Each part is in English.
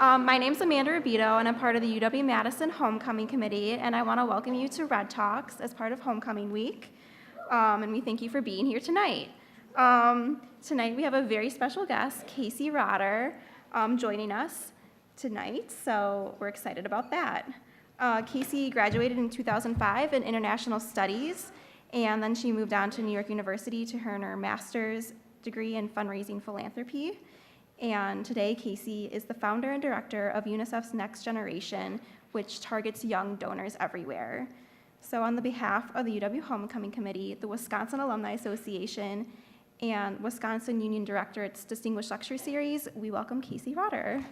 My name's Amanda Rubito, and I'm part of the UW-Madison Homecoming Committee, and I want to welcome you to Red Talks as part of Homecoming Week, and we thank you for being here tonight. Tonight we have a very special guest, Casey Rotter, joining us tonight, so we're excited about that. Casey graduated in 2005 in International Studies, and then she moved on to New York University to earn her master's degree in fundraising philanthropy. And today, Casey is the founder and director of UNICEF's Next Generation, which targets young donors everywhere. So on the behalf of the UW Homecoming Committee, the Wisconsin Alumni Association, and Wisconsin Union Directorate's Distinguished Lecture Series, we welcome Casey Rotter.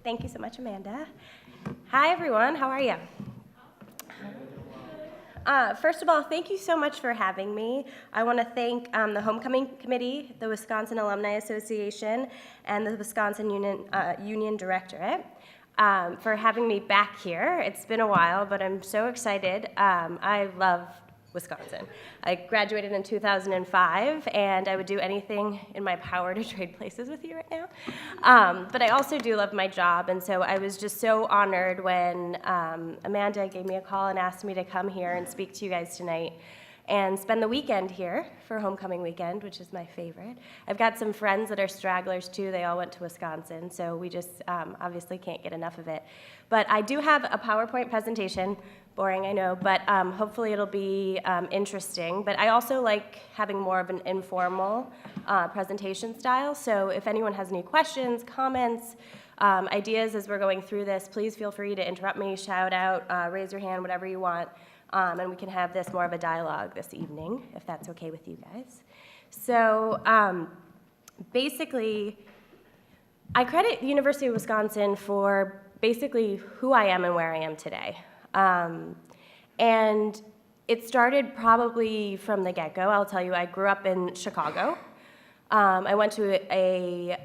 Thank you so much, Amanda. Hi, everyone. How are you? First of all, thank you so much for having me. I want to thank the Homecoming Committee, the Wisconsin Alumni Association, and the Wisconsin Union Directorate for having me back here. It's been a while, but I'm so excited. I love Wisconsin. I graduated in 2005, and I would do anything in my power to trade places with you right now. But I also do love my job, and so I was just so honored when Amanda gave me a call and asked me to come here and speak to you guys tonight and spend the weekend here for Homecoming Weekend, which is my favorite. I've got some friends that are stragglers too. They all went to Wisconsin, so we just obviously can't get enough of it. But I do have a PowerPoint presentation. Boring, I know, but hopefully it'll be interesting. But I also like having more of an informal presentation style, so if anyone has any questions, comments, ideas as we're going through this, please feel free to interrupt me, shout out, raise your hand, whatever you want, and we can have this more of a dialogue this evening, if that's okay with you guys. So basically, I credit University of Wisconsin for basically who I am and where I am today. And it started probably from the get-go. I'll tell you, I grew up in Chicago. I went to a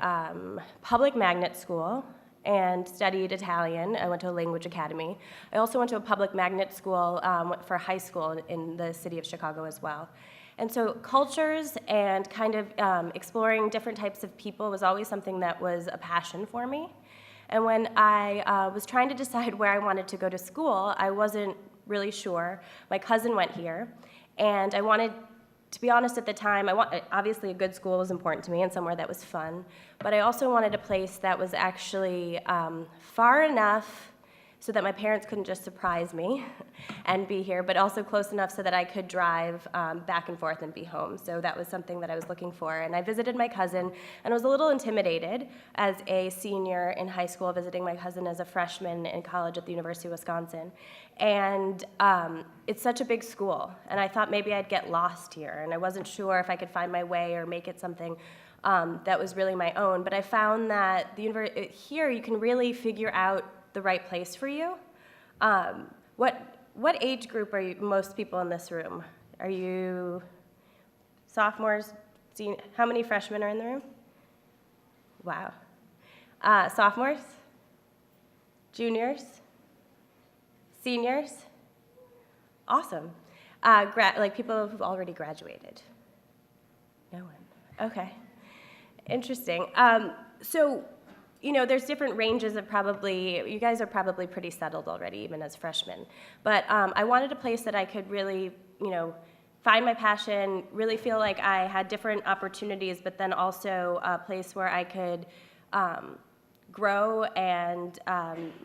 public magnet school and studied Italian. I went to a language academy. I also went to a public magnet school for high school in the city of Chicago as well. And so cultures and kind of exploring different types of people was always something that was a passion for me. And when I was trying to decide where I wanted to go to school, I wasn't really sure. My cousin went here, and I wanted, to be honest at the time, obviously a good school was important to me and somewhere that was fun, but I also wanted a place that was actually far enough so that my parents couldn't just surprise me and be here, but also close enough so that I could drive back and forth and be home. So that was something that I was looking for. And I visited my cousin, and I was a little intimidated as a senior in high school, visiting my cousin as a freshman in college at the University of Wisconsin. And it's such a big school, and I thought maybe I'd get lost here, and I wasn't sure if I could find my way or make it something that was really my own. But I found that here you can really figure out the right place for you. What age group are you, most people in this room? Are you sophomores? How many freshmen are in the room? Wow. Sophomores? Juniors? Seniors? Awesome. Like people who've already graduated? No one. Okay. Interesting. So, you know, there's different ranges of you guys are probably pretty settled already, even as freshmen. But I wanted a place that I could really, find my passion, really feel like I had different opportunities, but then also a place where I could grow and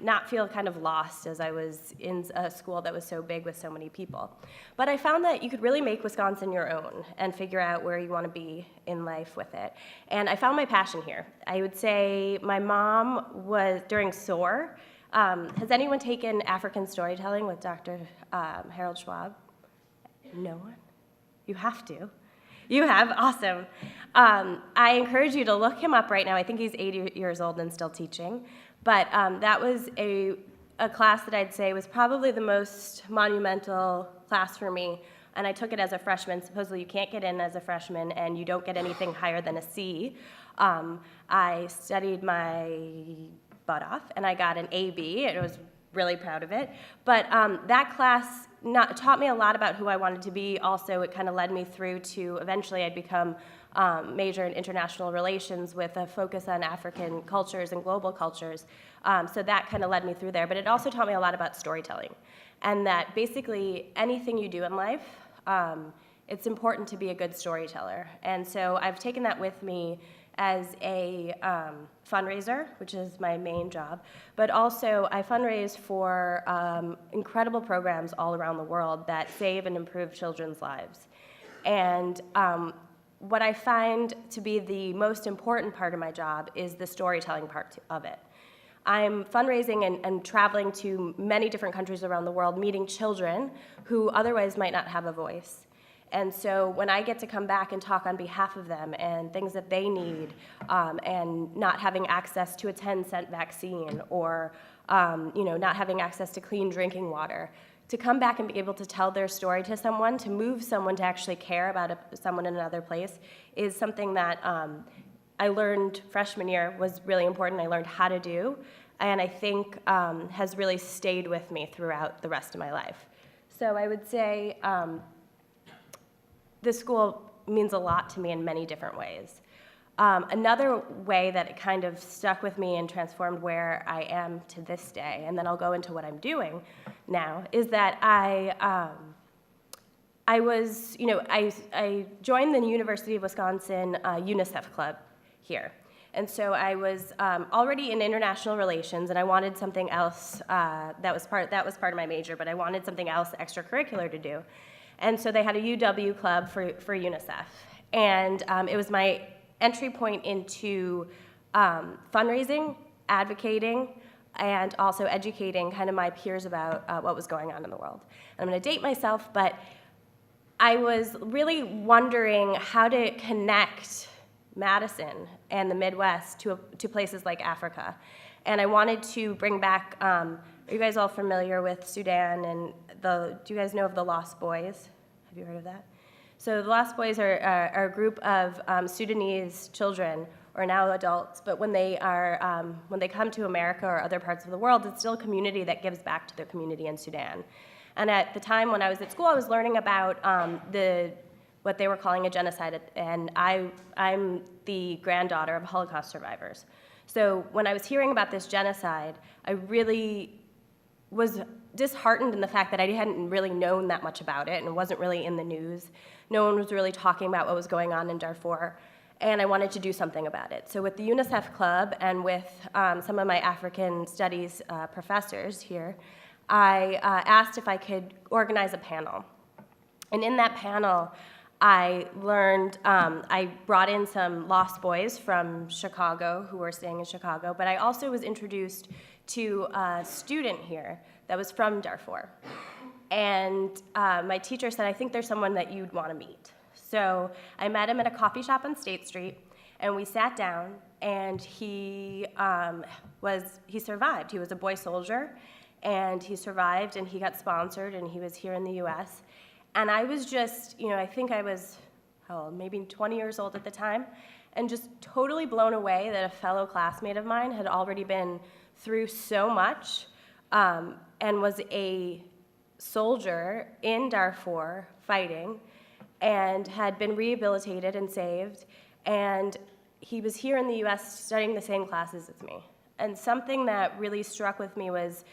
not feel kind of lost as I was in a school that was so big with so many people. But I found that you could really make Wisconsin your own and figure out where you want to be in life with it. And I found my passion here. I would say my mom was, during SOAR, has anyone taken African storytelling with Dr. Harold Schwab? No one? You have to. You have? Awesome. I encourage you to look him up right now. I think he's 80 years old and still teaching. But that was a class that I'd say was probably the most monumental class for me. And I took it as a freshman. Supposedly you can't get in as a freshman and you don't get anything higher than a C. I studied my butt off and I got an AB. It was really proud of it. But that class taught me a lot about who I wanted to be. Also, it kind of led me through to eventually I'd become major in international relations with a focus on African cultures and global cultures. So that kind of led me through there. But it also taught me a lot about storytelling, and that basically anything you do in life, it's important to be a good storyteller. And so I've taken that with me as a fundraiser, which is my main job, but also I fundraise for incredible programs all around the world that save and improve children's lives. And what I find to be the most important part of my job is the storytelling part of it. I'm fundraising and traveling to many different countries around the world, meeting children who otherwise might not have a voice. And so when I get to come back and talk on behalf of them and things that they need, and not having access to a 10-cent vaccine, or not having access to clean drinking water, to come back and be able to tell their story to someone, to move someone to actually care about someone in another place, is something that I learned freshman year was really important. I learned how to do, and I think has really stayed with me throughout the rest of my life. So I would say this school means a lot to me in many different ways. Another way that it kind of stuck with me and transformed where I am to this day, and then I'll go into what I'm doing now, is that I joined the University of Wisconsin UNICEF Club here. And so I was already in international relations, and I wanted something else that was part of my major, but I wanted something else extracurricular to do. And so they had a UW club for UNICEF. And it was my entry point into fundraising, advocating, and also educating kind of my peers about what was going on in the world. And I'm going to date myself, but I was really wondering how to connect Madison and the Midwest to places like Africa. And I wanted to bring back, are you guys all familiar with Sudan and do you guys know of the Lost Boys? Have you heard of that? So the Lost Boys are a group of Sudanese children, or now adults, but when they come to America or other parts of the world, it's still a community that gives back to their community in Sudan. And at the time when I was at school, I was learning about what they were calling a genocide, and I'm the granddaughter of Holocaust survivors. So when I was hearing about this genocide, I really was disheartened in the fact that I hadn't really known that much about it, and it wasn't really in the news. No one was really talking about what was going on in Darfur, and I wanted to do something about it. So with the UNICEF Club and with some of my African studies professors here, I asked if I could organize a panel. And in that panel, I learned, I brought in some Lost Boys from Chicago who were staying in Chicago, but I also was introduced to a student here that was from Darfur. And my teacher said, I think there's someone that you'd want to meet. So I met him at a coffee shop on State Street, and we sat down, and he survived. He was a boy soldier, and he survived, and he got sponsored, and he was here in the US. And I was just, I think I was, maybe 20 years old at the time, and just totally blown away that a fellow classmate of mine had already been through so much and was a soldier in Darfur fighting and had been rehabilitated and saved, and he was here in the US studying the same classes as me. And something that really struck with me was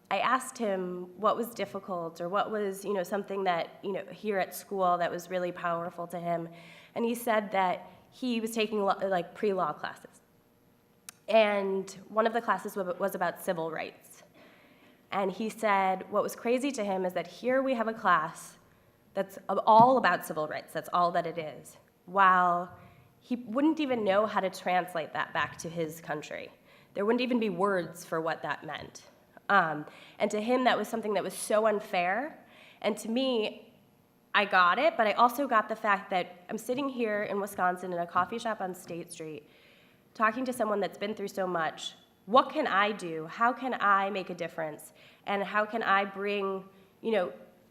I asked him what was difficult or what was, something that, here at school that was really powerful to him. And he said that he was taking pre-law classes. And one of the classes was about civil rights. And he said what was crazy to him is that here we have a class that's all about civil rights, that's all that it is, while he wouldn't even know how to translate that back to his country. There wouldn't even be words for what that meant. And to him, that was something that was so unfair. And to me, I got it, but I also got the fact that I'm sitting here in Wisconsin in a coffee shop on State Street, talking to someone that's been through so much. What can I do? How can I make a difference? And how can I bring,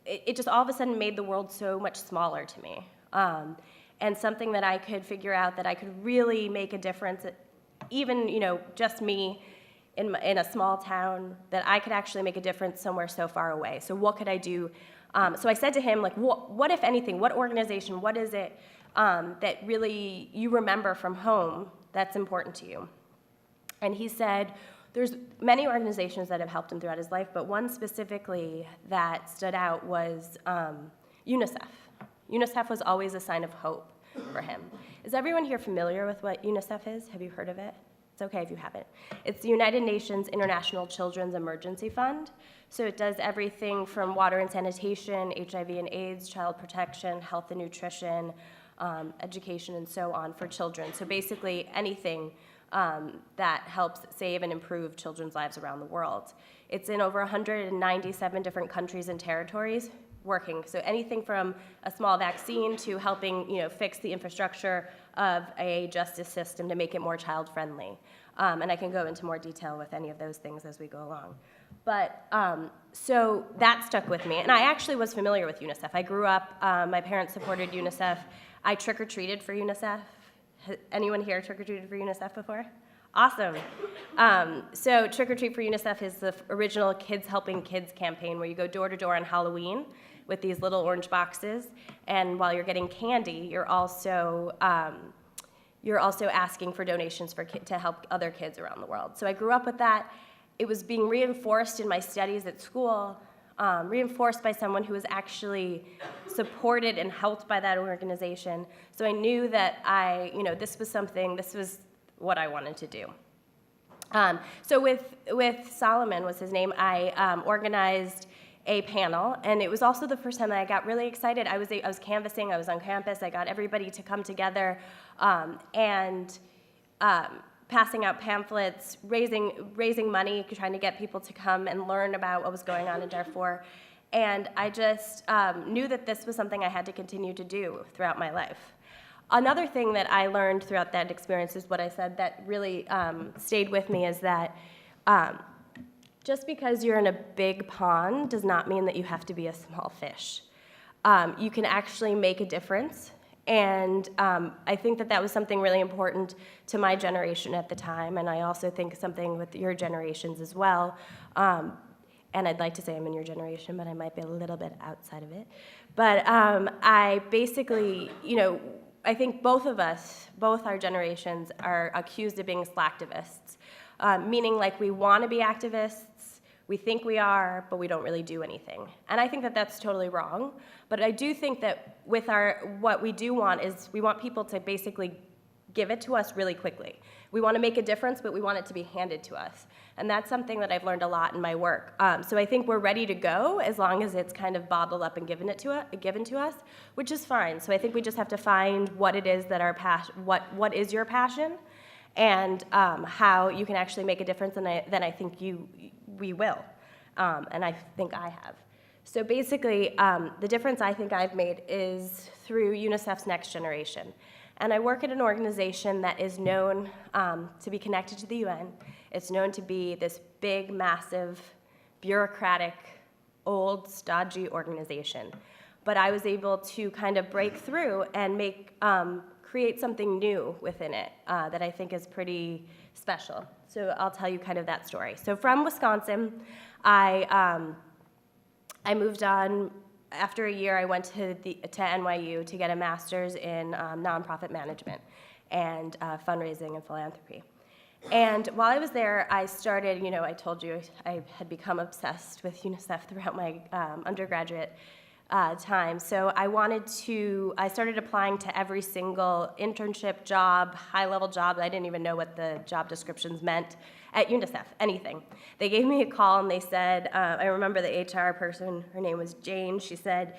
it just all of a sudden made the world so much smaller to me. And something that I could figure out that I could really make a difference, even, just me, in a small town that I could actually make a difference somewhere so far away. So what could I do? So I said to him, like, what if anything, what organization, what is it that really you remember from home that's important to you? And he said, there's many organizations that have helped him throughout his life, but one specifically that stood out was UNICEF. UNICEF was always a sign of hope for him. Is everyone here familiar with what UNICEF is? Have you heard of it? It's okay if you haven't. It's the United Nations International Children's Emergency Fund. So it does everything from water and sanitation, HIV and AIDS, child protection, health and nutrition, education, and so on for children. So basically anything that helps save and improve children's lives around the world. It's in over 197 different countries and territories working. So anything from a small vaccine to helping, fix the infrastructure of a justice system to make it more child-friendly. And I can go into more detail with any of those things as we go along. But so that stuck with me. And I actually was familiar with UNICEF. I grew up, my parents supported UNICEF. I trick-or-treated for UNICEF. Anyone here trick-or-treated for UNICEF before? Awesome. So Trick or Treat for UNICEF is the original Kids Helping Kids campaign where you go door to door on Halloween with these little orange boxes, and while you're getting candy, you're also asking for donations to help other kids around the world. So I grew up with that. It was being reinforced in my studies at school, reinforced by someone who was actually supported and helped by that organization. So I knew that this was what I wanted to do. So with Solomon was his name, I organized a panel, and it was also the first time that I got really excited. I was canvassing, I was on campus, I got everybody to come together, and passing out pamphlets, raising money, trying to get people to come and learn about what was going on in Darfur. And I just knew that this was something I had to continue to do throughout my life. Another thing that I learned throughout that experience is what I said that really stayed with me is that just because you're in a big pond does not mean that you have to be a small fish. You can actually make a difference. And I think that was something really important to my generation at the time, and I also think something with your generations as well. And I'd like to say I'm in your generation, but I might be a little bit outside of it. But I basically, I think both our generations are accused of being slacktivists, meaning like we want to be activists, we think we are, but we don't really do anything. And I think that that's totally wrong. But I do think that with what we do want is we want people to basically give it to us really quickly. We want to make a difference, but we want it to be handed to us. And that's something that I've learned a lot in my work. So I think we're ready to go as long as it's kind of bottled up and given to us, which is fine. So I think we just have to find what it is that what is your passion, and how you can actually make a difference. And then I think we will, and I think I have. So basically, the difference I think I've made is through UNICEF's Next Generation. And I work at an organization that is known to be connected to the UN. It's known to be this big, massive, bureaucratic, old, stodgy organization. But I was able to kind of break through and create something new within it that I think is pretty special. So I'll tell you kind of that story. So from Wisconsin, I moved on. After a year, I went to NYU to get a master's in nonprofit management and fundraising and philanthropy. And while I was there, I started, I told you I had become obsessed with UNICEF throughout my undergraduate time. So I started applying to every single internship job, high-level job. I didn't even know what the job descriptions meant at UNICEF, anything. They gave me a call and they said, I remember the HR person, her name was Jane. She said,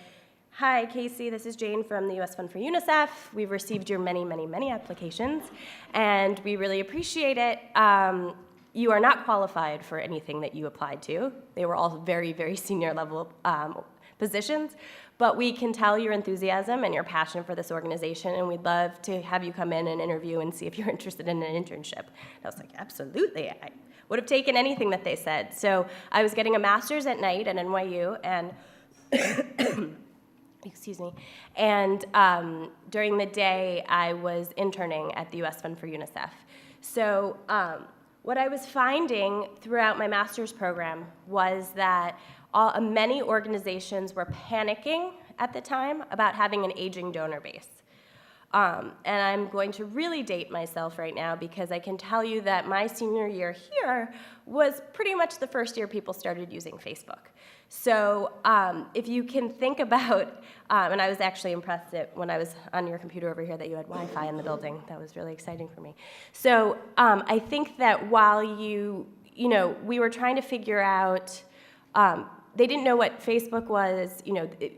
"Hi, Casey, this is Jane from the U.S. Fund for UNICEF. We've received your many, many, many applications, and we really appreciate it. You are not qualified for anything that you applied to." They were all very, very senior level positions, but we can tell your enthusiasm and your passion for this organization, and we'd love to have you come in and interview and see if you're interested in an internship. And I was like, absolutely. I would have taken anything that they said. So I was getting a master's at night at NYU, and excuse me, and during the day I was interning at the U.S. Fund for UNICEF. So What I was finding throughout my master's program was that many organizations were panicking at the time about having an aging donor base. And I'm going to really date myself right now because I can tell you that my senior year here was pretty much the first year people started using Facebook. So if you can think about, and I was actually impressed that when I was on your computer over here that you had Wi-Fi in the building. That was really exciting for me. So I think that while we were trying to figure out, they didn't know what Facebook was.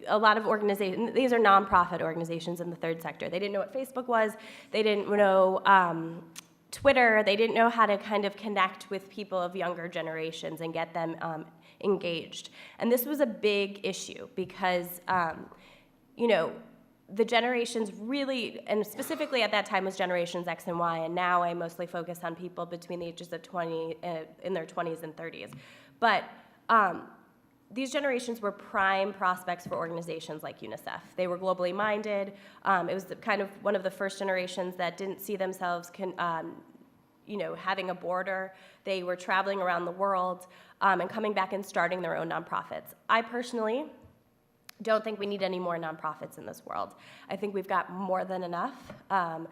A lot of organizations, these are nonprofit organizations in the third sector. They didn't know what Facebook was. They didn't know Twitter. They didn't know how to kind of connect with people of younger generations and get them engaged. And this was a big issue because, the generations really, and specifically at that time was generations X and Y, and now I mostly focus on people between the ages of 20, in their 20s and 30s. But these generations were prime prospects for organizations like UNICEF. They were globally minded. It was kind of one of the first generations that didn't see themselves having a border. They were traveling around the world and coming back and starting their own nonprofits. I personally don't think we need any more nonprofits in this world. I think we've got more than enough. But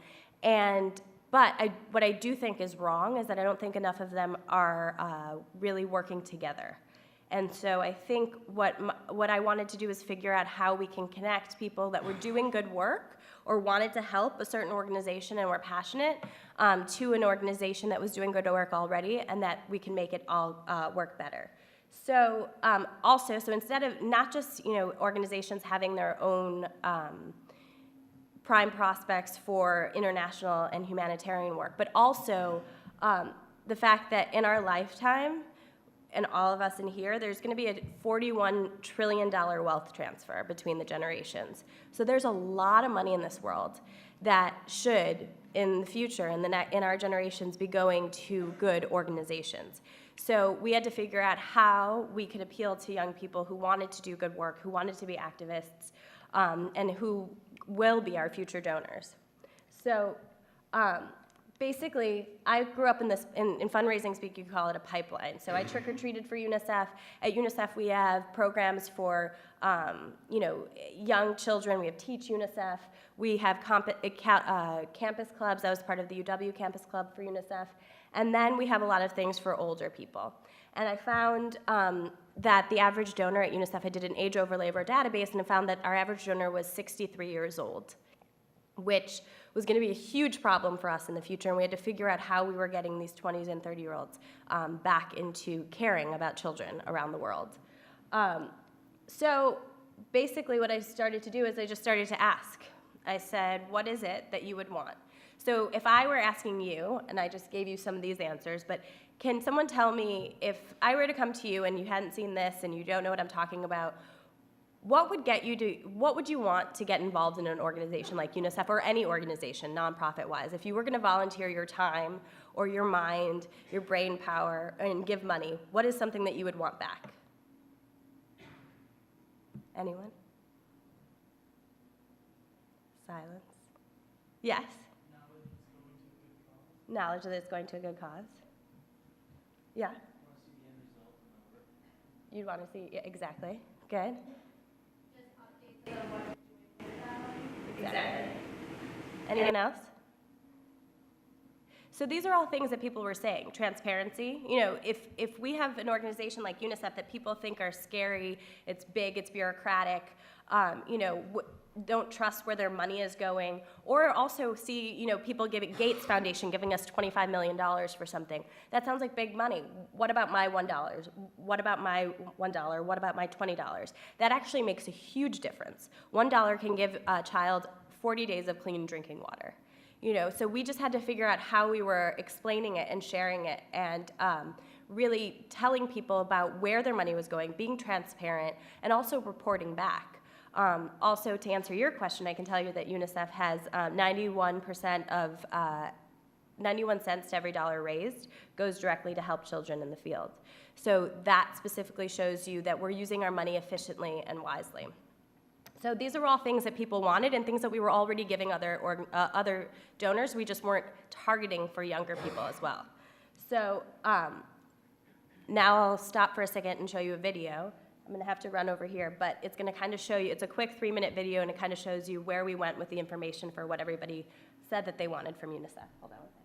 what I do think is wrong is that I don't think enough of them are really working together. And so I think what I wanted to do is figure out how we can connect people that were doing good work or wanted to help a certain organization and were passionate to an organization that was doing good work already, and that we can make it all work better. So so instead of not just organizations having their own prime prospects for international and humanitarian work, but also the fact that in our lifetime, and all of us in here, there's going to be a $41 trillion wealth transfer between the generations. So there's a lot of money in this world that should, in the future, in our generations, be going to good organizations. So we had to figure out how we could appeal to young people who wanted to do good work, who wanted to be activists, and who will be our future donors. So basically, I grew up in fundraising speak, you call it a pipeline. So I trick-or-treated for UNICEF. At UNICEF, we have programs for young children. We have Teach UNICEF. We have campus clubs. I was part of the UW campus club for UNICEF. And then we have a lot of things for older people. And I found that the average donor at UNICEF, I did an age overlay of our database, and I found that our average donor was 63 years old, which was going to be a huge problem for us in the future, and we had to figure out how we were getting these 20s and 30-year-olds back into caring about children around the world. So basically what I started to do is I just started to ask. I said, what is it that you would want? So if I were asking you, and I just gave you some of these answers, but can someone tell me, if I were to come to you and you hadn't seen this and you don't know what I'm talking about, what would you want to get involved in an organization like UNICEF or any organization, nonprofit-wise? If you were going to volunteer your time or your mind, your brain power, and give money, what is something that you would want back? Anyone? Silence. Yes? Knowledge that it's going to a good cause. Yeah? You'd want to see, yeah, exactly. Good. Exactly. Anyone else? So these are all things that people were saying. Transparency. If we have an organization like UNICEF that people think are scary, it's big, it's bureaucratic, don't trust where their money is going, or also see, people giving Gates Foundation giving us $25 million for something. That sounds like big money. What about my $1? What about my $1? What about my $20? That actually makes a huge difference. $1 can give a child 40 days of clean drinking water. So we just had to figure out how we were explaining it and sharing it and really telling people about where their money was going, being transparent, and also reporting back. Also, to answer your question, I can tell you that UNICEF has 91% of 91 cents to every dollar raised goes directly to help children in the field. So that specifically shows you that we're using our money efficiently and wisely. So these are all things that people wanted and things that we were already giving other donors. We just weren't targeting for younger people as well. So now I'll stop for a second and show you a video. I'm going to have to run over here, but it's going to kind of show you, it's a quick 3-minute video, and it kind of shows you where we went with the information for what everybody said that they wanted from UNICEF. Hold on one second.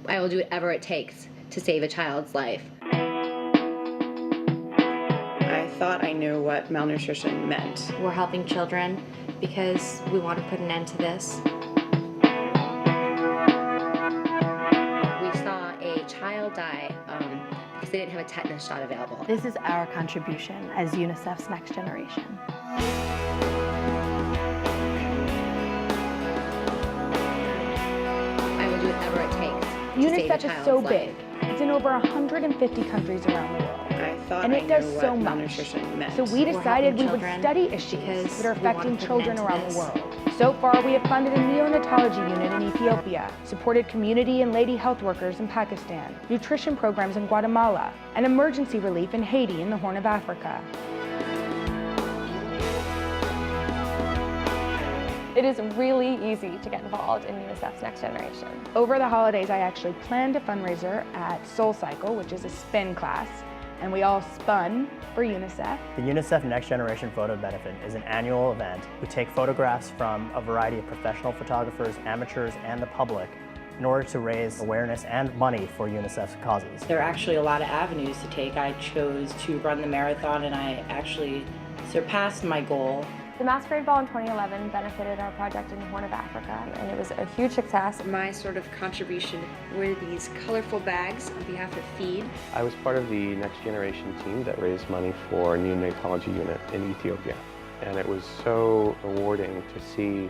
I will do whatever it takes to save a child's life. I thought I knew what malnutrition meant. We're helping children because we want to put an end to this. We saw a child die because they didn't have a tetanus shot available. This is our contribution as UNICEF's Next Generation. I will do whatever it takes to save a UNICEF is child's so life. big. It's in over 150 countries around the world. I thought And I it does knew so what much. malnutrition meant. So we We're decided we helping would children study issues because that are we want affecting to put an children end to around the this. world. So far, we have funded a neonatology unit in Ethiopia, supported community and lady health workers in Pakistan, nutrition programs in Guatemala, and emergency relief in Haiti in the Horn of Africa. It is really easy to get involved in UNICEF's Next Generation. Over the holidays, I actually planned a fundraiser at Soul Cycle, which is a spin class, and we all spun for UNICEF. The UNICEF Next Generation Photo Benefit is an annual event. We take photographs from a variety of professional photographers, amateurs, and the public in order to raise awareness and money for UNICEF's causes. There are actually a lot of avenues to take. I chose to run the marathon, and I actually surpassed my goal. The Masquerade Ball in 2011 benefited our project in the Horn of Africa, and it was a huge success. My sort of contribution were these colorful bags on behalf of FEED. I was part of the Next Generation team that raised money for a neonatology unit in Ethiopia. And it was so rewarding to see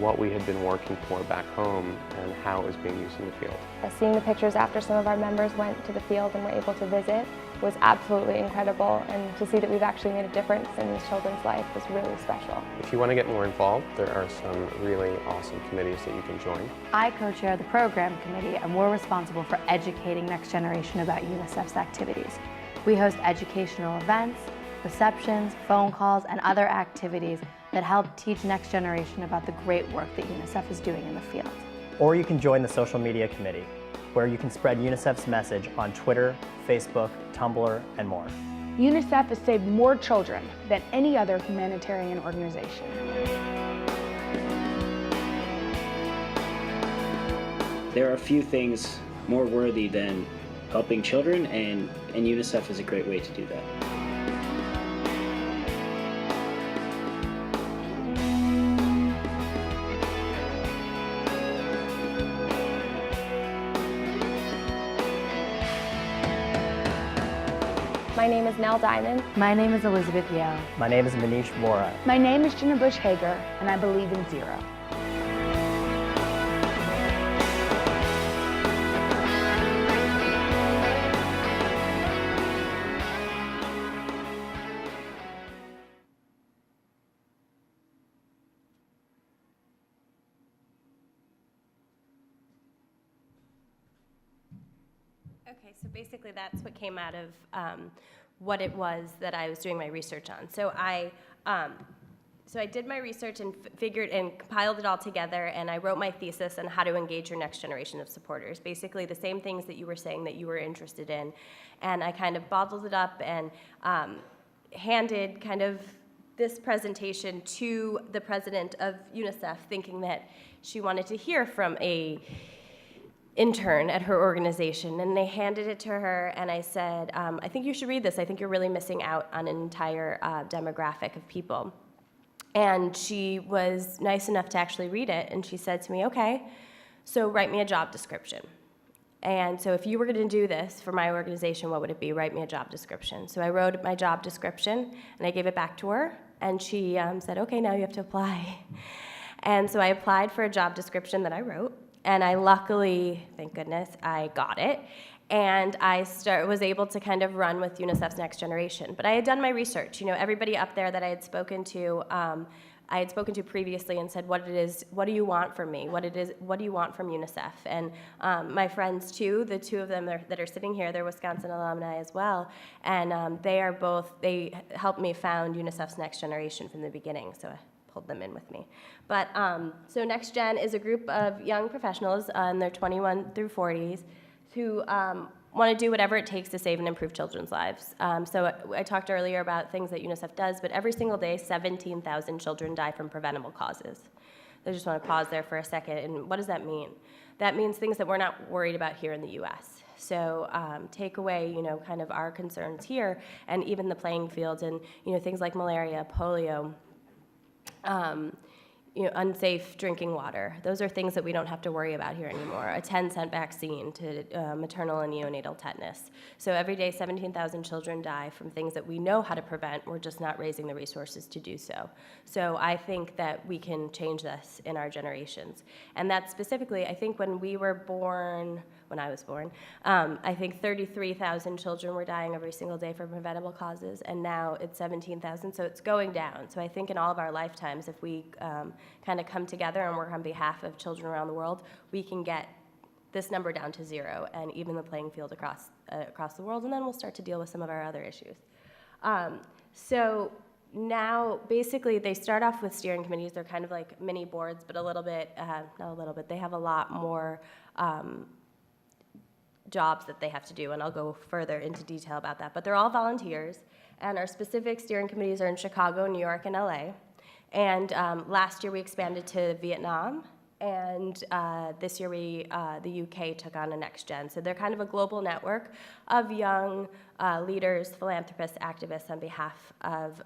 what we had been working for back home and how it was being used in the field. Seeing the pictures after some of our members went to the field and were able to visit was absolutely incredible, and to see that we've actually made a difference in these children's life was really special. If you want to get more involved, there are some really awesome committees that you can join. I co-chair the program committee, and we're responsible for educating Next Generation about UNICEF's activities. We host educational events, receptions, phone calls, and other activities that help teach Next Generation about the great work that UNICEF is doing in the field. Or you can join the social media committee, where you can spread UNICEF's message on Twitter, Facebook, Tumblr, and more. UNICEF has saved more children than any other humanitarian organization. There are few things more worthy than helping children, and UNICEF is a great way to do that. My name is Nell Diamond. My name is Elizabeth Yale. My name is Manish Vora. My name is Jenna Bush Hager, and I believe in zero. Okay, so basically that's what came out of what it was that I was doing my research on. So I did my research and figured and compiled it all together, and I wrote my thesis on how to engage your next generation of supporters. Basically the same things that you were saying that you were interested in. And I kind of bottled it up and handed kind of this presentation to the president of UNICEF, thinking that she wanted to hear from a intern at her organization, and they handed it to her, and I said, I think you should read this. I think you're really missing out on an entire demographic of people. And she was nice enough to actually read it, and she said to me, okay, so write me a job description. And so if you were going to do this for my organization, what would it be? Write me a job description. So I wrote my job description, and I gave it back to her, And she said, okay, now you have to apply. And so I applied for a job description that I wrote, and I luckily, thank goodness, I got it. And I was able to kind of run with UNICEF's Next Generation. But I had done my research. You know, everybody up there that I had spoken to previously and said, what do you want from me? What do you want from UNICEF? And my friends too, the two of them that are sitting here, they're Wisconsin alumni as well. And they helped me found UNICEF's Next Generation from the beginning, so I pulled them in with me. But so Next Gen is a group of young professionals in their 21 through 40s who want to do whatever it takes to save and improve children's lives. So I talked earlier about things that UNICEF does, but every single day, 17,000 children die from preventable causes. I just want to pause there for a second, and what does that mean? That means things that we're not worried about here in the U.S. So take away, kind of our concerns here, and even the playing field, and things like malaria, polio, unsafe drinking water. Those are things that we don't have to worry about here anymore. A 10-cent vaccine to maternal and neonatal tetanus. So every day, 17,000 children die from things that we know how to prevent. We're just not raising the resources to do so. So I think that we can change this in our generations. And that's specifically, I think when I was born, I think 33,000 children were dying every single day from preventable causes, and now it's 17,000, so it's going down. So I think in all of our lifetimes, if we kind of come together and work on behalf of children around the world, we can get this number down to 0 and even the playing field across the world, and then we'll start to deal with some of our other issues. So now, basically, they start off with steering committees. They're kind of like mini boards, but they have a lot more jobs that they have to do, and I'll go further into detail about that. But they're all volunteers, and our specific steering committees are in Chicago, New York, and LA. And last year we expanded to Vietnam, and this year the UK took on a Next Gen. So they're kind of a global network of young leaders, philanthropists, activists on behalf of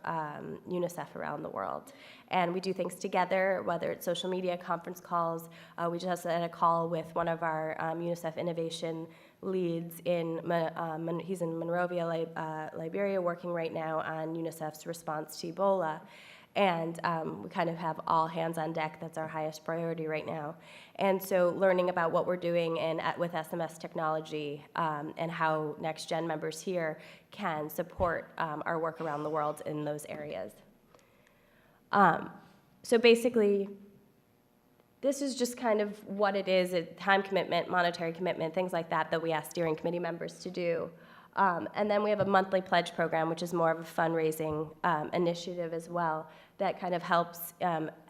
UNICEF around the world. And we do things together, whether it's social media, conference calls. We just had a call with one of our UNICEF innovation leads he's in Monrovia, Liberia, working right now on UNICEF's response to Ebola. And we kind of have all hands on deck. That's our highest priority right now. And so learning about what we're doing with SMS technology and how Next Gen members here can support our work around the world in those areas. So basically, this is just kind of what it is, a time commitment, monetary commitment, things like that we ask steering committee members to do. And then we have a monthly pledge program, which is more of a fundraising initiative as well, that kind of helps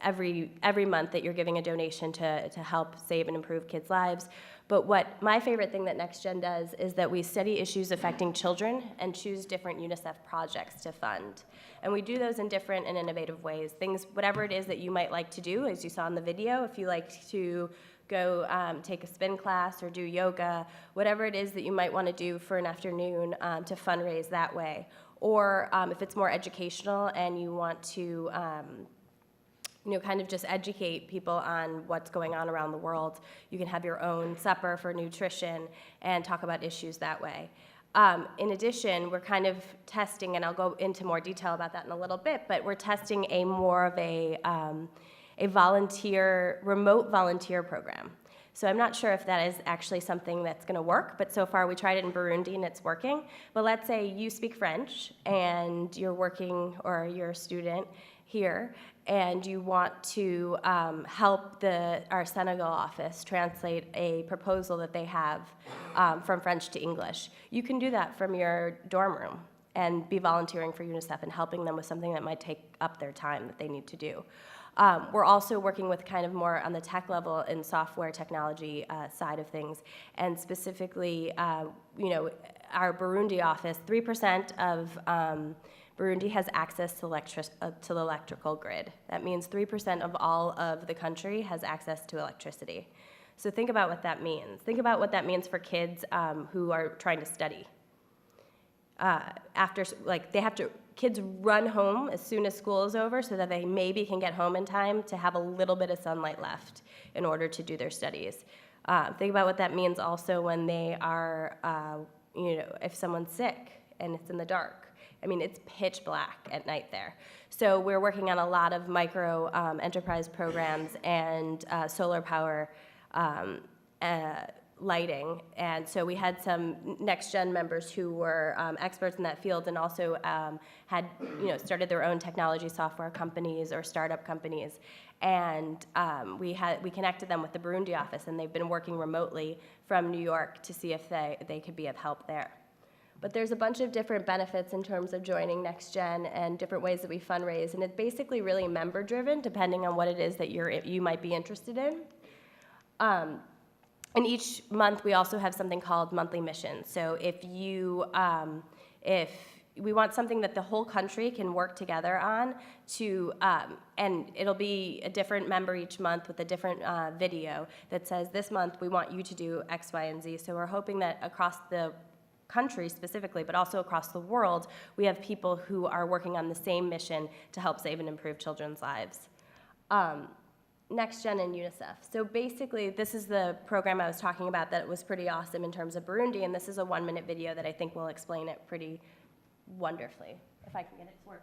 every month that you're giving a donation to help save and improve kids' lives. But what my favorite thing that Next Gen does is that we study issues affecting children and choose different UNICEF projects to fund. And we do those in different and innovative ways. Whatever it is that you might like to do, as you saw in the video, if you like to go take a spin class or do yoga, whatever it is that you might want to do for an afternoon to fundraise that way. Or if it's more educational and you want to kind of just educate people on what's going on around the world, you can have your own supper for nutrition and talk about issues that way. In addition, we're kind of testing, and I'll go into more detail about that in a little bit, but we're testing a remote volunteer program. So I'm not sure if that is actually something that's going to work, but so far we tried it in Burundi and it's working. But let's say you speak French and you're working, or you're a student here, and you want to help our Senegal office translate a proposal that they have from French to English. You can do that from your dorm room and be volunteering for UNICEF and helping them with something that might take up their time that they need to do. We're also working with kind of more on the tech level and software technology side of things, and specifically, our Burundi office, 3% of Burundi has access to the electrical grid. That means 3% of all of the country has access to electricity. So think about what that means. Think about what that means for kids who are trying to study. Kids run home as soon as school is over so that they maybe can get home in time to have a little bit of sunlight left in order to do their studies. Think about what that means also when they are, if someone's sick and it's in the dark I mean, it's pitch black at night there. So we're working on a lot of micro enterprise programs and solar power lighting. And so we had some Next Gen members who were experts in that field and also had started their own technology software companies or startup companies. And we connected them with the Burundi office, and they've been working remotely from New York to see if they could be of help there. But there's a bunch of different benefits in terms of joining Next Gen and different ways that we fundraise, and it's basically really member-driven, depending on what it is that you might be interested in. And each month, we also have something called monthly missions. So if we want something that the whole country can work together on and it'll be a different member each month with a different video that says, this month we want you to do X, Y, and Z. So we're hoping that across the country specifically, but also across the world, we have people who are working on the same mission to help save and improve children's lives. Next Gen and UNICEF. So basically, this is the program I was talking about that was pretty awesome in terms of Burundi, and this is a 1-minute video that I think will explain it pretty wonderfully, if I can get it to work.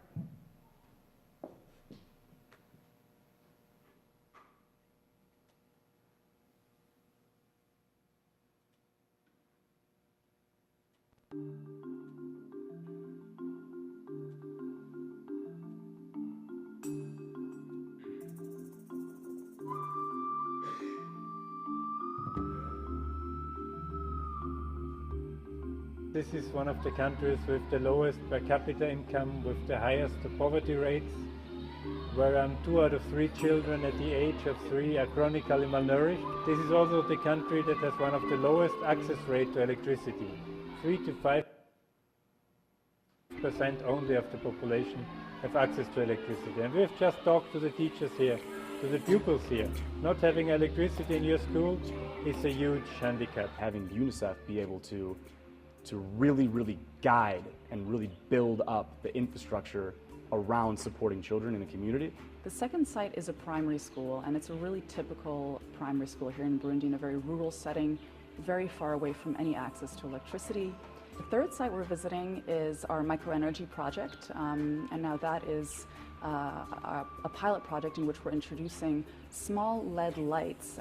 This is one of the countries with the lowest per capita income, with the highest poverty rates, where 2 out of 3 children at the age of 3 are chronically malnourished. This is also the country that has one of the lowest access rate to electricity. 3 to 5% only of the population have access to electricity. And we've just talked to the teachers here, to the pupils here. Not having electricity in your school is a huge handicap. Having UNICEF be able to really guide and really build up the infrastructure around supporting children in the community. The second site is a primary school, and it's a really typical primary school here in Burundi in a very rural setting, very far away from any access to electricity. The third site we're visiting is our microenergy project, and now that is a pilot project in which we're introducing small LED lights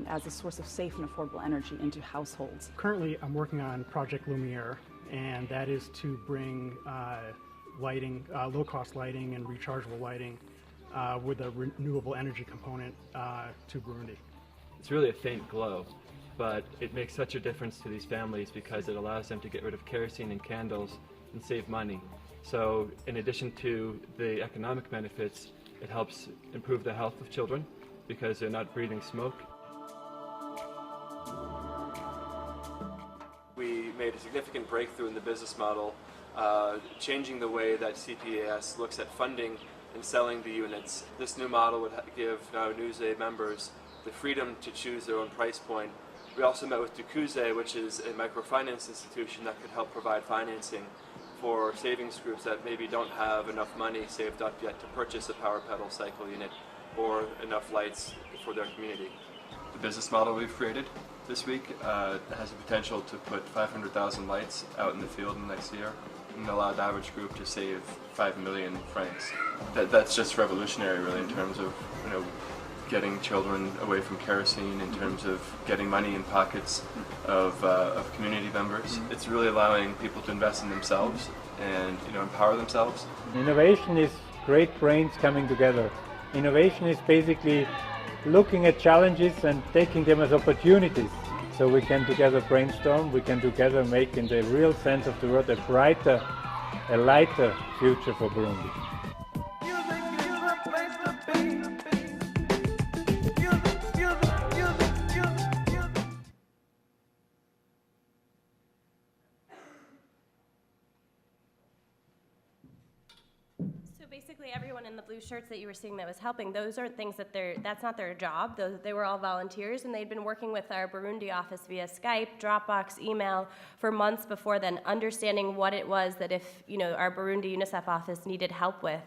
as a source of safe and affordable energy into households. Currently, I'm working on Project Lumiere, and that is to bring lighting, low-cost lighting and rechargeable lighting with a renewable energy component to Burundi. It's really a faint glow, but it makes such a difference to these families because it allows them to get rid of kerosene and candles and save money. So in addition to the economic benefits, it helps improve the health of children because they're not breathing smoke. We made a significant breakthrough in the business model, changing the way that CPAS looks at funding and selling the units. This new model would give now NewsAid members the freedom to choose their own price point. We also met with Dukuze, which is a microfinance institution that could help provide financing for savings groups that maybe don't have enough money saved up yet to purchase a power pedal cycle unit or enough lights for their community. The business model we've created this week has the potential to put 500,000 lights out in the field in the next year and allow the average group to save 5 million francs. That's just revolutionary really in terms of getting children away from kerosene, in terms of getting money in pockets of community members. It's really allowing people to invest in themselves and empower themselves. Innovation is great brains coming together. Innovation is basically looking at challenges and taking them as opportunities. So we can together brainstorm, we can together make, in the real sense of the word, a brighter, a lighter future for Burundi. Everyone in the blue shirts that you were seeing that was helping, those aren't things that's not their job. They were all volunteers, and they'd been working with our Burundi office via Skype, Dropbox, email for months before then, understanding what it was that if our Burundi UNICEF office needed help with,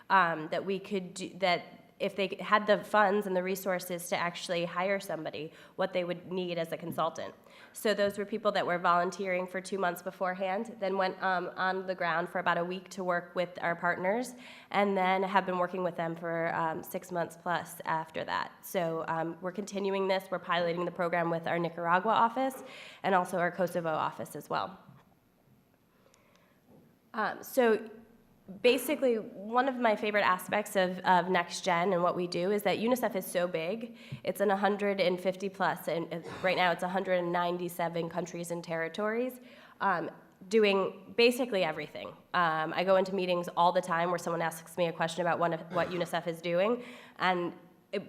that we could do, that if they had the funds and the resources to actually hire somebody, what they would need as a consultant. So those were people that were volunteering for 2 months beforehand, then went on the ground for about a week to work with our partners, and then have been working with them for 6 months plus after that. So we're continuing this. We're piloting the program with our Nicaragua office and also our Kosovo office as well. So basically, one of my favorite aspects of Next Gen and what we do is that UNICEF is so big. It's in 150 plus, and right now it's 197 countries and territories, doing basically everything. I go into meetings all the time where someone asks me a question about what UNICEF is doing, and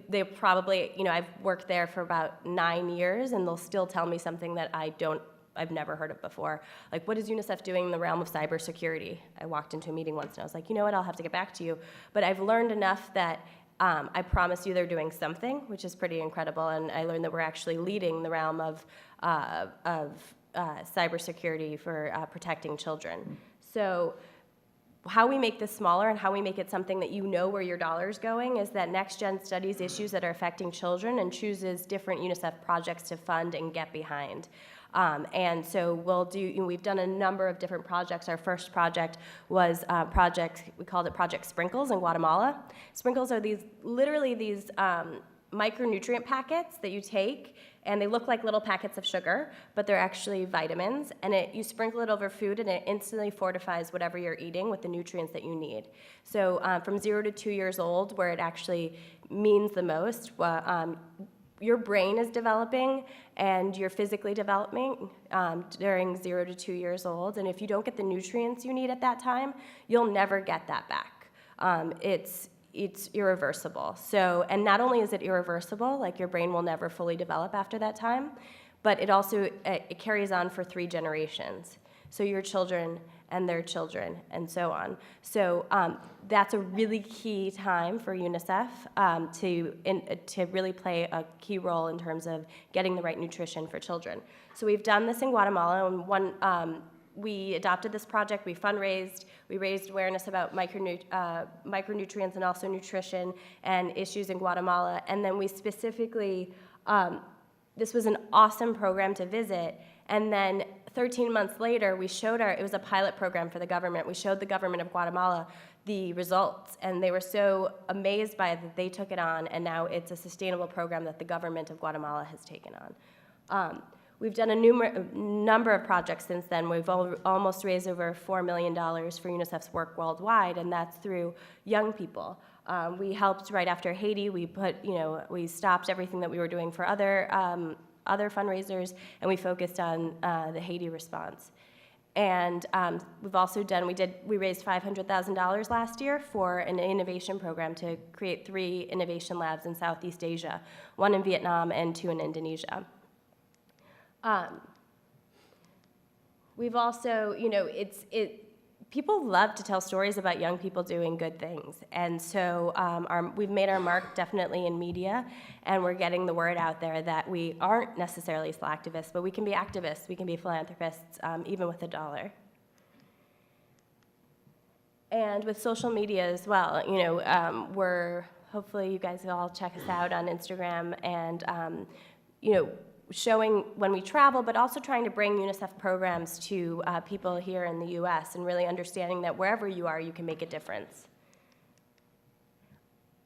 they probably, I've worked there for about 9 years, and they'll still tell me something that I've never heard of before. Like, what is UNICEF doing in the realm of cybersecurity? I walked into a meeting once and I was like, you know what, I'll have to get back to you. But I've learned enough that I promise you they're doing something, which is pretty incredible. And I learned that we're actually leading the realm of cybersecurity for protecting children. So how we make this smaller and how we make it something that you know where your dollar's going is that Next Gen studies issues that are affecting children and chooses different UNICEF projects to fund and get behind. And so we've done a number of different projects. Our first project was we called it Project Sprinkles in Guatemala. Sprinkles are literally these micronutrient packets that you take, and they look like little packets of sugar, but they're actually vitamins, and you sprinkle it over food, and it instantly fortifies whatever you're eating with the nutrients that you need. So from 0 to 2 years old, where it actually means the most, your brain is developing and you're physically developing during 0 to 2 years old. And if you don't get the nutrients you need at that time, you'll never get that back. It's irreversible. So, and not only is it irreversible, like your brain will never fully develop after that time, but it also it carries on for 3 generations. So your children and their children, and so on. So that's a really key time for UNICEF to really play a key role in terms of getting the right nutrition for children. So we've done this in Guatemala, and we adopted this project, we fundraised, we raised awareness about micronutrients and also nutrition and issues in Guatemala, and then we specifically, this was an awesome program to visit, and then 13 months later, it was a pilot program for the government. We showed the government of Guatemala the results, and they were so amazed by it that they took it on, and now it's a sustainable program that the government of Guatemala has taken on. We've done a number of projects since then. We've almost raised over $4 million for UNICEF's work worldwide, and that's through young people. We helped right after Haiti. We stopped everything that we were doing for other fundraisers, and we focused on the Haiti response. And we've also we raised $500,000 last year for an innovation program to create 3 innovation labs in Southeast Asia, 1 in Vietnam and 2 in Indonesia. We've also, people love to tell stories about young people doing good things. And so we've made our mark definitely in media, and we're getting the word out there that we aren't necessarily still activists, but we can be activists, we can be philanthropists, even with $1. And with social media as well, hopefully you guys will all check us out on Instagram and, showing when we travel, but also trying to bring UNICEF programs to people here in the US and really understanding that wherever you are, you can make a difference.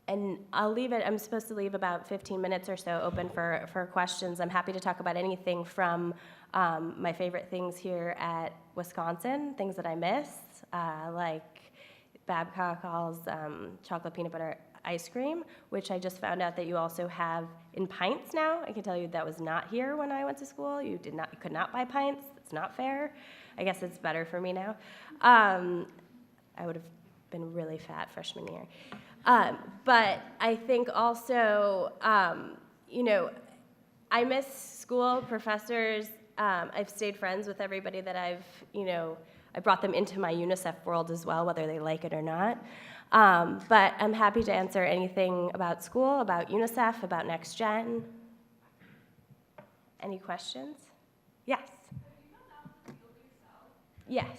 And I'm supposed to leave about 15 minutes or so open for questions. I'm happy to talk about anything from my favorite things here at Wisconsin, things that I miss, like Babcock Hall's chocolate peanut butter ice cream, which I just found out that you also have in pints now. I can tell you that was not here when I went to school. You could not buy pints. It's not fair. I guess it's better for me now. I would have been really fat freshman year. But I think also, I miss school, professors. I've stayed friends with everybody that I brought them into my UNICEF world as well, whether they like it or not. But I'm happy to answer anything about school, about UNICEF, about Next Gen. Any questions? Yes. Yes.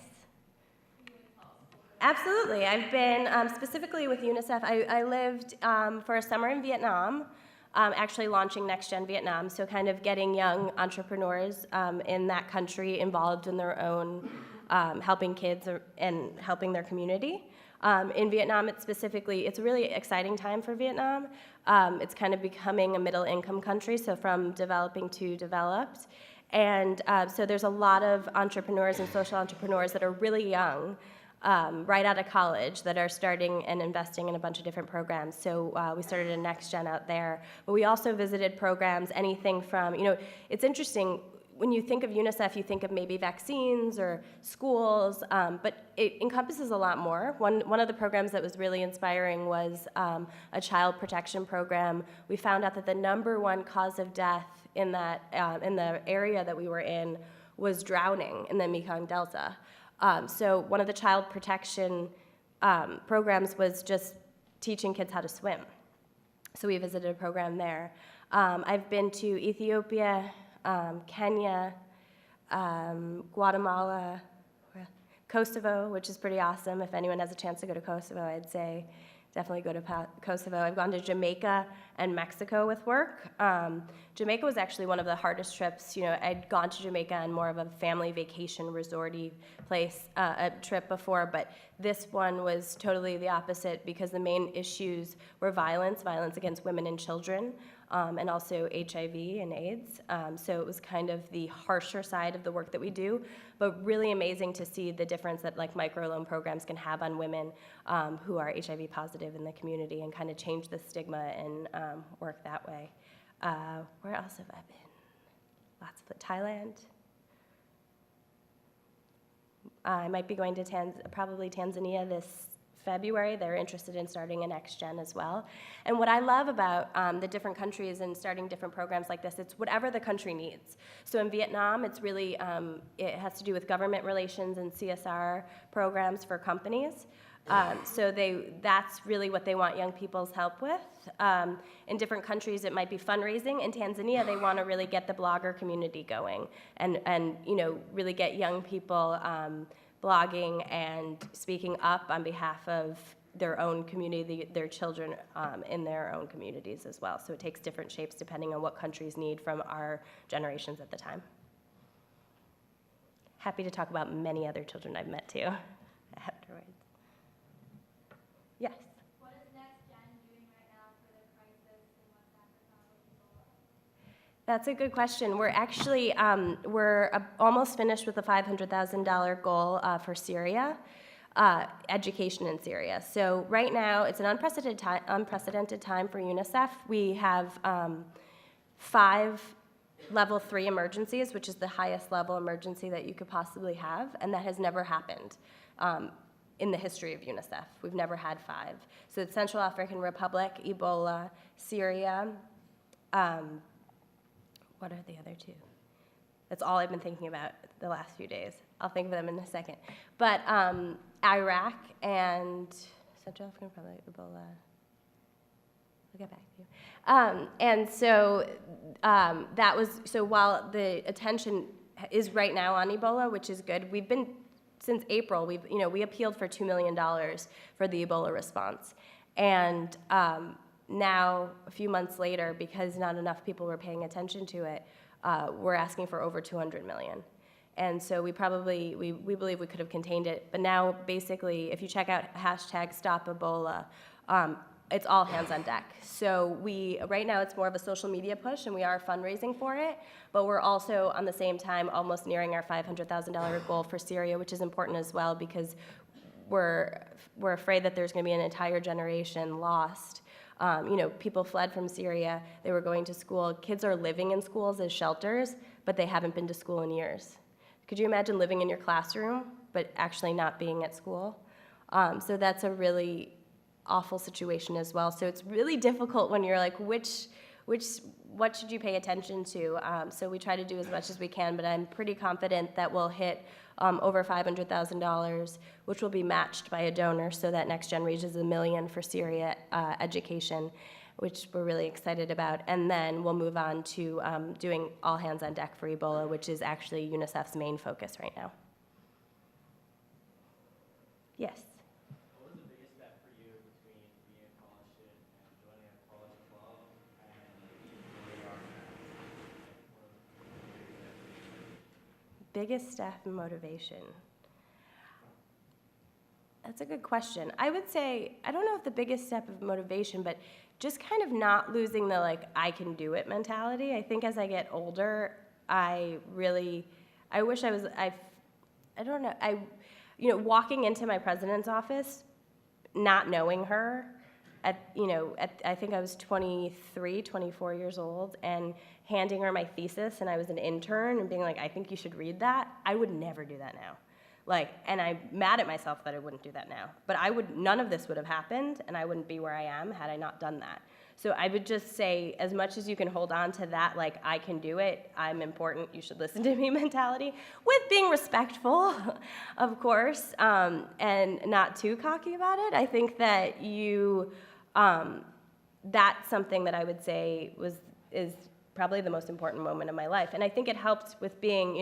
Absolutely. I've been specifically with UNICEF. I lived for a summer in Vietnam, actually launching Next Gen Vietnam, so kind of getting young entrepreneurs in that country involved in their own helping kids and helping their community. In Vietnam, it's a really exciting time for Vietnam. It's kind of becoming a middle-income country, so from developing to developed. And so there's a lot of entrepreneurs and social entrepreneurs that are really young, right out of college, that are starting and investing in a bunch of different programs. So we started a Next Gen out there. But we also visited programs, anything from, it's interesting, when you think of UNICEF, you think of maybe vaccines or schools, but it encompasses a lot more. One of the programs that was really inspiring was a child protection program. We found out that the #1 cause of death in the area that we were in was drowning in the Mekong Delta. So one of the child protection programs was just teaching kids how to swim. So we visited a program there. I've been to Ethiopia, Kenya, Guatemala, Kosovo, which is pretty awesome. If anyone has a chance to go to Kosovo, I'd say definitely go to Kosovo. I've gone to Jamaica and Mexico with work. Jamaica was actually one of the hardest trips. I'd gone to Jamaica on more of a family vacation resorty place, a trip before, but this one was totally the opposite because the main issues were violence against women and children, and also HIV and AIDS. So it was kind of the harsher side of the work that we do, but really amazing to see the difference that microloan programs can have on women who are HIV positive in the community and kind of change the stigma and work that way. Where else have I been? Lots of Thailand. I might be going to probably Tanzania this February. They're interested in starting a Next Gen as well. And what I love about the different countries and starting different programs like this, it's whatever the country needs. So in Vietnam, it's really, it has to do with government relations and CSR programs for companies. So that's really what they want young people's help with. In different countries, it might be fundraising. In Tanzania, they want to really get the blogger community going and really get young people blogging and speaking up on behalf of their own community, their children in their own communities as well. So it takes different shapes depending on what countries need from our generations at the time. Happy to talk about many other children I've met too afterwards. Yes? What is Next Gen doing right now for the crisis in West Africa with Ebola? That's a good question. We're actually, we're almost finished with the $500,000 goal for Syria, education in Syria. So right now, it's an unprecedented time for UNICEF. We have 5 level 3 emergencies, which is the highest level emergency that you could possibly have, and that has never happened in the history of UNICEF. We've never had 5. So it's Central African Republic, Ebola, Syria. What are the other 2? That's all I've been thinking about the last few days. I'll think of them in a second. But Iraq and Central African Republic, Ebola. I'll get back to you. And so that was, so while the attention is right now on Ebola, which is good, we've been, since April, we appealed for $2 million for the Ebola response. And now, a few months later, because not enough people were paying attention to it, we're asking for over $200 million. And so we believe we could have contained it. But now, basically, if you check out #StopEbola, it's all hands on deck. So right now it's more of a social media push, and we are fundraising for it, but we're also, on the same time, almost nearing our $500,000 goal for Syria, which is important as well, because we're afraid that there's going to be an entire generation lost. People fled from Syria, they were going to school. Kids are living in schools as shelters, but they haven't been to school in years. Could you imagine living in your classroom, but actually not being at school? So that's a really awful situation as well. So it's really difficult when you're like, what should you pay attention to? So we try to do as much as we can, but I'm pretty confident that we'll hit over $500,000, which will be matched by a donor, so that Next Gen reaches $1 million for Syria education, which we're really excited about. And then we'll move on to doing all hands on deck for Ebola, which is actually UNICEF's main focus right now. Yes? biggest step in motivation. That's a good question. I would say, I don't know if the biggest step of motivation, but just kind of not losing the like, I can do it mentality. I think as I get older, I wish I was, I don't know, walking into my president's office, not knowing her, I think I was 23, 24 years old, and handing her my thesis, and I was an intern, and being like, I think you should read that. I would never do that now. And I'm mad at myself that I wouldn't do that now. But none of this would have happened, and I wouldn't be where I am had I not done that. So I would just say, as much as you can hold on to that, like, I can do it, I'm important, you should listen to me mentality, with being respectful, of course, and not too cocky about it. I think that that's something that I would say is probably the most important moment of my life. And I think it helped with being,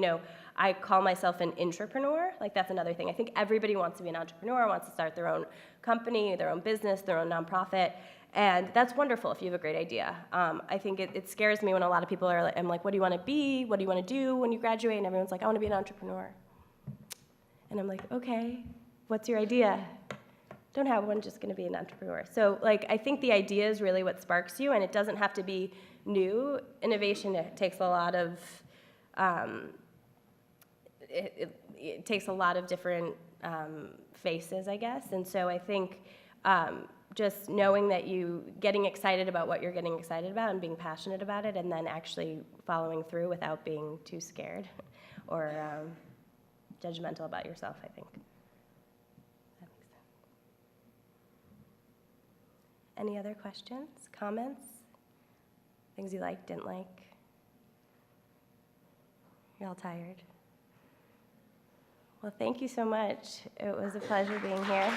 I call myself an intrapreneur. Like, that's another thing. I think everybody wants to be an entrepreneur, wants to start their own company, their own business, their own nonprofit. And that's wonderful if you have a great idea. I think it scares me when a lot of people I'm like, what do you want to be? What do you want to do when you graduate? And everyone's like, I want to be an entrepreneur. And I'm like, okay, what's your idea? Don't have one, just going to be an entrepreneur. So I think the idea is really what sparks you, and it doesn't have to be new. Innovation, it takes a lot of, it takes a lot of different faces, I guess. And so I think just knowing that getting excited about what you're getting excited about and being passionate about it, and then actually following through without being too scared or judgmental about yourself, I think. That makes sense. Any other questions, comments? Things you liked, didn't like? You're all tired. Well, thank you so much. It was a pleasure being here.